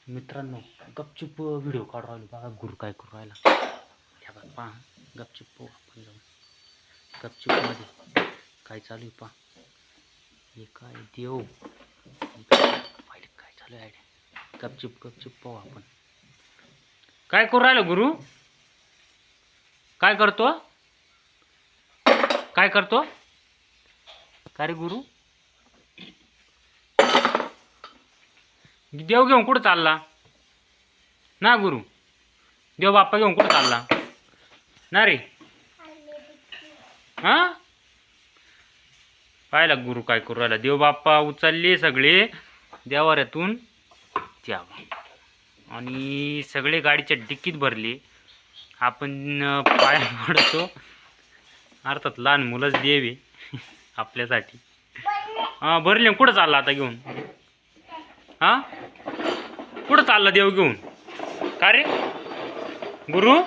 मित्रांनो गपचूप व्हिडिओ काढू राहिलो बघा. गुरु काय करू राहिला ह्या बघ पहा. गपचूप पाहू आपण जाऊन गपचूप मध्ये काय चालू आहे पहा. हे काय देव पाहिलं काय चालू आहे. गपचूप गपचूप पाहू आपण. काय करू राहिलो गुरु? काय करतो? काय करतो? काय रे गुरु? देव घेऊन कुठं चालला ना गुरु? देव बाप्पा घेऊन कुठं चालला ना रे? हा पाहिला गुरु काय करू राहिला. देव बाप्पा उचलले सगळे देवाऱ्यातून त्या आणि सगळे गाडीच्या डिक्कीत भरले. आपण पाय पडतो. अर्थात लहान मुलंच देव आहे आपल्यासाठी. हा भरले. कुठं चालला आता घेऊन? हा कुठं चालला देव घेऊन? का रे गुरु?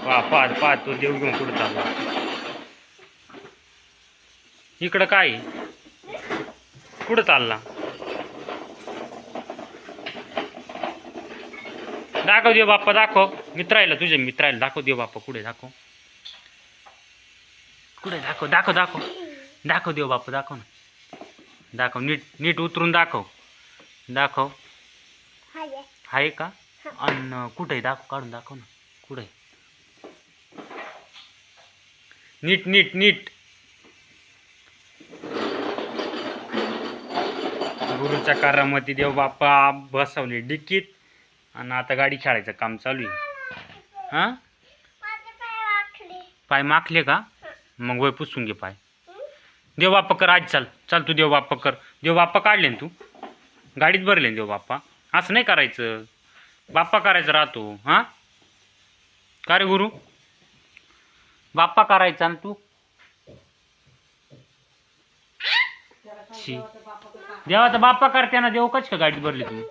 पा तो देव घेऊन कुठं चालला? इकडं काय कुठं चालला? दाखव देव बाप्पा दाखव. मित्रायला तुझ्या मित्रायला दाखव देव बाप्पा कुठे दाखव. कुठे दाखव दाखव दाखव दाखव देव बाप्पा दाखव ना. दाखव नीट नीट उतरून दाखव. दाखव आहे का? अन कुठे दाखव काढून दाखव ना. कुठे नीट नीट नीट. गुरुच्या करामती देव बाप्पा बसवले डिक्कीत आणि आता गाडी खेळायचं काम चालू आहे. हा पाय माखले का? मग वय पुसून घे पाय. देव बाप्पा कर आज. चाल चाल तू देव बाप्पा कर. देव बाप्पा काढले ना तू गाडीत भरले देव बाप्पा. असं नाही करायचं. बाप्पा करायचं राहतो. हा का रे गुरु? बाप्पा करायचा ना तू. देवाचा बाप्पा करते ना. देव कच का गाडीत भरली तू?